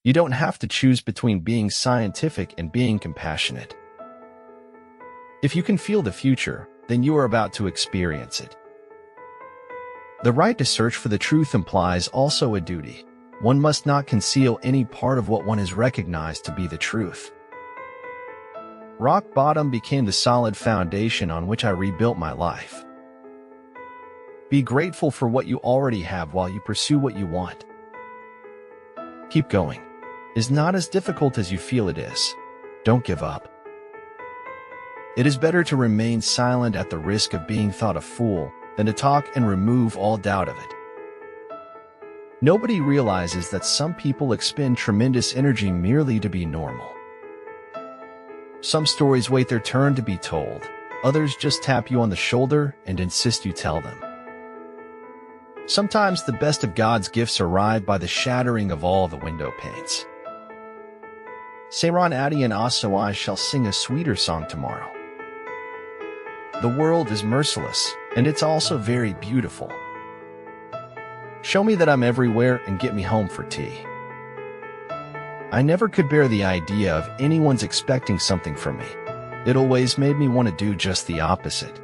You don't have to choose between being scientific and being compassionate. If you can feel the future, then you are about to experience it. The right to search for the truth implies also a duty. One must not conceal any part of what one has recognized to be the truth. Rock bottom became the solid foundation on which I rebuilt my life. Be grateful for what you already have while you pursue what you want. Keep going. It's not as difficult as you feel it is. Don't give up. It is better to remain silent at the risk of being thought a fool than to talk and remove all doubt of it. Nobody realizes that some people expend tremendous energy merely to be normal. Some stories wait their turn to be told. Others just tap you on the shoulder and insist you tell them. Sometimes the best of God's gifts arrive by the shattering of all the window panes. Seiron Adi and also I shall sing a sweeter song tomorrow. The world is merciless, and it's also very beautiful. Show me that I'm everywhere and get me home for tea. I never could bear the idea of anyone's expecting something from me. It always made me want to do just the opposite.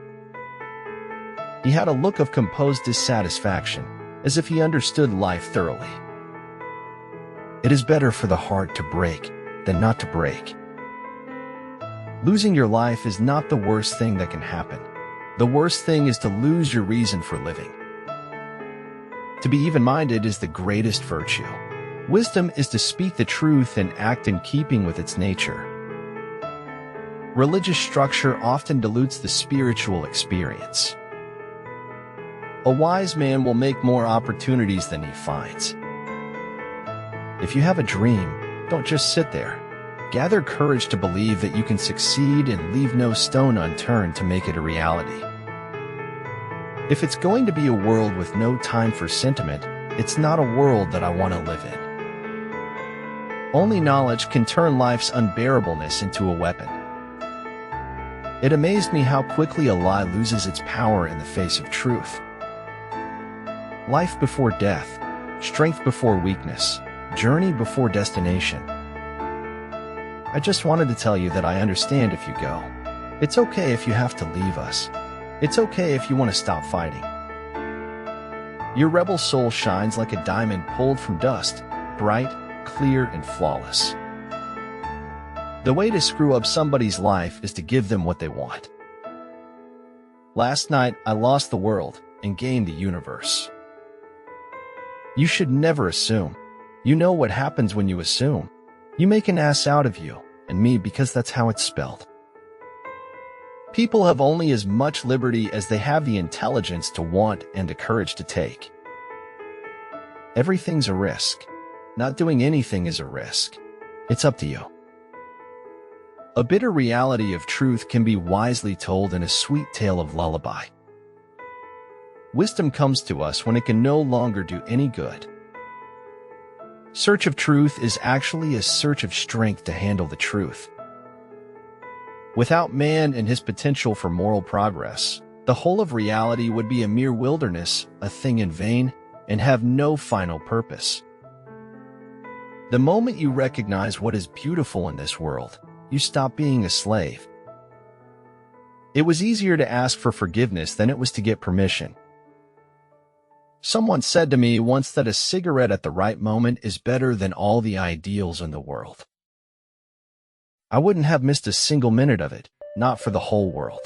He had a look of composed dissatisfaction, as if he understood life thoroughly. It is better for the heart to break than not to break. Losing your life is not the worst thing that can happen. The worst thing is to lose your reason for living. To be even-minded is the greatest virtue. Wisdom is to speak the truth and act in keeping with its nature. Religious structure often dilutes the spiritual experience. A wise man will make more opportunities than he finds. If you have a dream, don't just sit there. Gather courage to believe that you can succeed and leave no stone unturned to make it a reality. If it's going to be a world with no time for sentiment, it's not a world that I want to live in. Only knowledge can turn life's unbearableness into a weapon. It amazed me how quickly a lie loses its power in the face of truth. Life before death, strength before weakness, journey before destination. I just wanted to tell you that I understand if you go. It's okay if you have to leave us. It's okay if you want to stop fighting. Your rebel soul shines like a diamond pulled from dust, bright, clear, and flawless. The way to screw up somebody's life is to give them what they want. Last night, I lost the world and gained the universe. You should never assume. You know what happens when you assume. You make an ass out of you and me because that's how it's spelled. People have only as much liberty as they have the intelligence to want and the courage to take. Everything's a risk. Not doing anything is a risk. It's up to you. A bitter reality of truth can be wisely told in a sweet tale of lullaby. Wisdom comes to us when it can no longer do any good. Search of truth is actually a search of strength to handle the truth. Without man and his potential for moral progress, the whole of reality would be a mere wilderness, a thing in vain, and have no final purpose. The moment you recognize what is beautiful in this world, you stop being a slave. It was easier to ask for forgiveness than it was to get permission. Someone said to me once that a cigarette at the right moment is better than all the ideals in the world. I wouldn't have missed a single minute of it, not for the whole world.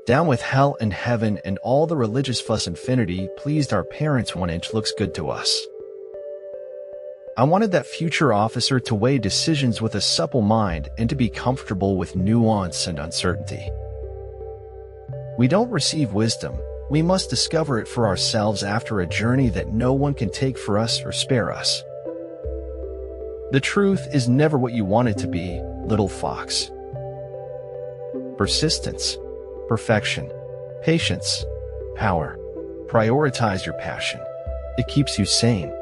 Down with hell and heaven and all the religious fuss infinity pleased our parents 1 inch looks good to us. I wanted that future officer to weigh decisions with a supple mind and to be comfortable with nuance and uncertainty. We don't receive wisdom. We must discover it for ourselves after a journey that no one can take for us or spare us. The truth is never what you want it to be, little fox. Persistence, perfection, patience, power. Prioritize your passion. It keeps you sane.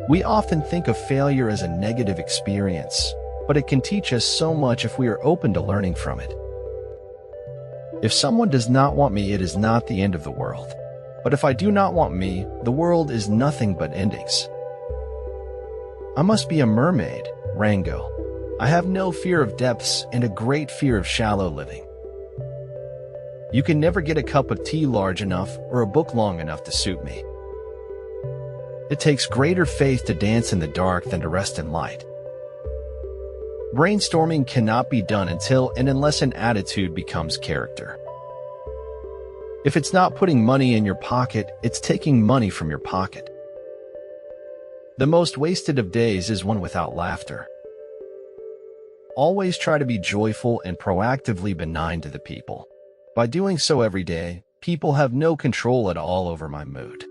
We often think of failure as a negative experience, but it can teach us so much if we are open to learning from it. If someone does not want me, it is not the end of the world. But if I do not want me, the world is nothing but endings. I must be a mermaid, Rango. I have no fear of depths and a great fear of shallow living. You can never get a cup of tea large enough or a book long enough to suit me. It takes greater faith to dance in the dark than to rest in light. Brainstorming cannot be done until and unless an attitude becomes character. If it's not putting money in your pocket, it's taking money from your pocket. The most wasted of days is one without laughter. Always try to be joyful and proactively benign to the people. By doing so every day, people have no control at all over my mood.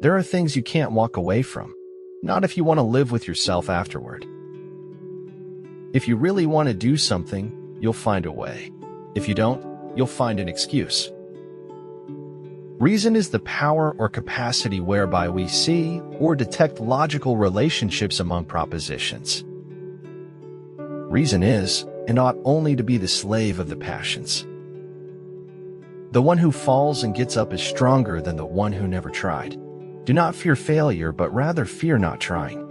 There are things you can't walk away from, not if you want to live with yourself afterward. If you really want to do something, you'll find a way. If you don't, you'll find an excuse. Reason is the power or capacity whereby we see or detect logical relationships among propositions. Reason is, and ought only to be the slave of the passions. The one who falls and gets up is stronger than the one who never tried. Do not fear failure, but rather fear not trying.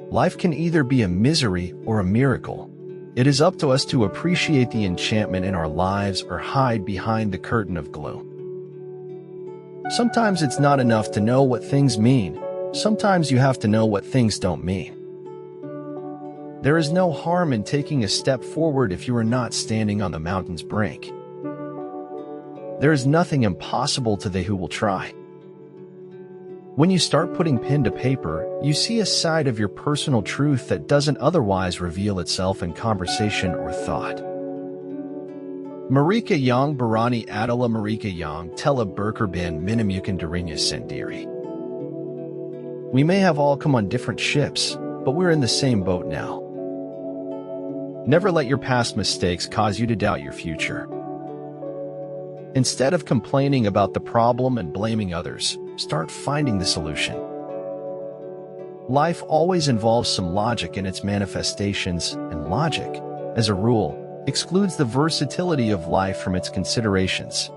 Life can either be a misery or a miracle. It is up to us to appreciate the enchantment in our lives or hide behind the curtain of gloom. Sometimes it's not enough to know what things mean. Sometimes you have to know what things don't mean. There is no harm in taking a step forward if you are not standing on the mountain's brink. There is nothing impossible to they who will try. When you start putting pen to paper, you see a side of your personal truth that doesn't otherwise reveal itself in conversation or thought. Marika yang barani adala Marika yang tela berker bin minimukan darinya sendiri. We may have all come on different ships, but we're in the same boat now. Never let your past mistakes cause you to doubt your future. Instead of complaining about the problem and blaming others, start finding the solution. Life always involves some logic in its manifestations, and logic, as a rule, excludes the versatility of life from its considerations.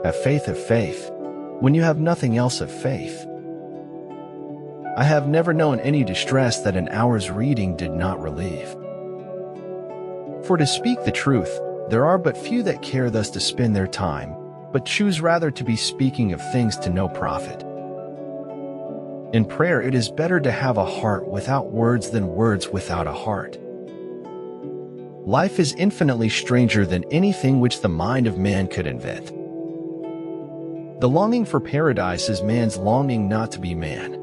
Have faith, when you have nothing else of faith. I have never known any distress that an hour's reading did not relieve. For to speak the truth, there are but few that care thus to spend their time, but choose rather to be speaking of things to no profit. In prayer it is better to have a heart without words than words without a heart. Life is infinitely stranger than anything which the mind of man could invent. The longing for paradise is man's longing not to be man.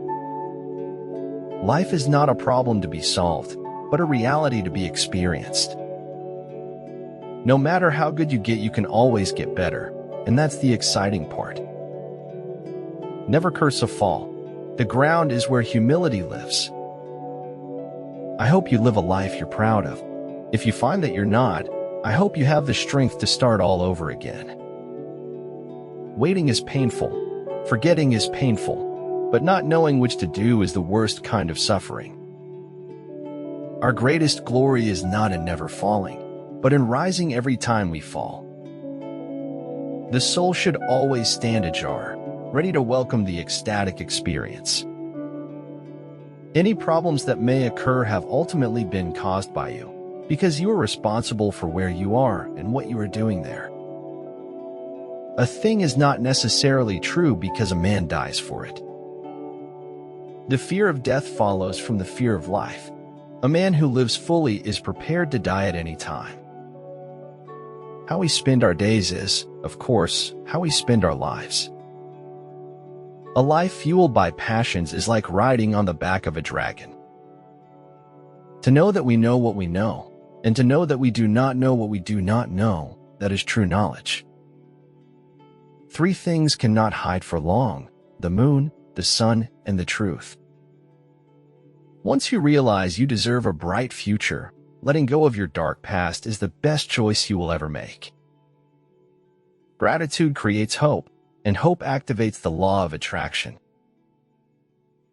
Life is not a problem to be solved, but a reality to be experienced. No matter how good you get, you can always get better, and that's the exciting part. Never curse a fall. The ground is where humility lives. I hope you live a life you're proud of. If you find that you're not, I hope you have the strength to start all over again. Waiting is painful. Forgetting is painful. But not knowing which to do is the worst kind of suffering. Our greatest glory is not in never falling, but in rising every time we fall. The soul should always stand ajar, ready to welcome the ecstatic experience. Any problems that may occur have ultimately been caused by you, because you are responsible for where you are and what you are doing there. A thing is not necessarily true because a man dies for it. The fear of death follows from the fear of life. A man who lives fully is prepared to die at any time. How we spend our days is, of course, how we spend our lives. A life fueled by passions is like riding on the back of a dragon. To know that we know what we know, and to know that we do not know what we do not know, that is true knowledge. Three things cannot hide for long: the moon, the sun, and the truth. Once you realize you deserve a bright future, letting go of your dark past is the best choice you will ever make. Gratitude creates hope, and hope activates the law of attraction.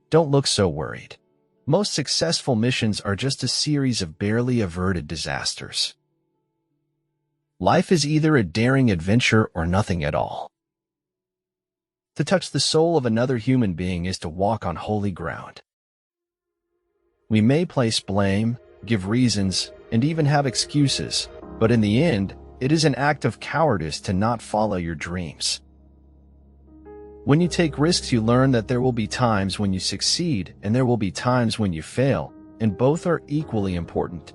Don't look so worried. Most successful missions are just a series of barely averted disasters. Life is either a daring adventure or nothing at all. To touch the soul of another human being is to walk on holy ground. We may place blame, give reasons, and even have excuses, but in the end, it is an act of cowardice to not follow your dreams. When you take risks, you learn that there will be times when you succeed and there will be times when you fail, and both are equally important.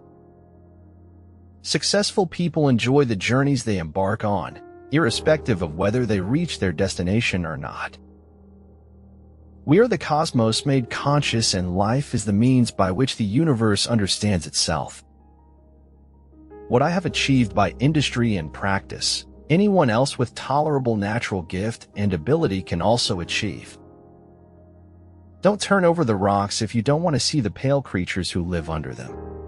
Successful people enjoy the journeys they embark on, irrespective of whether they reach their destination or not. We are the cosmos made conscious, and life is the means by which the universe understands itself. What I have achieved by industry and practice, anyone else with tolerable natural gift and ability can also achieve. Don't turn over the rocks if you don't want to see the pale creatures who live under them.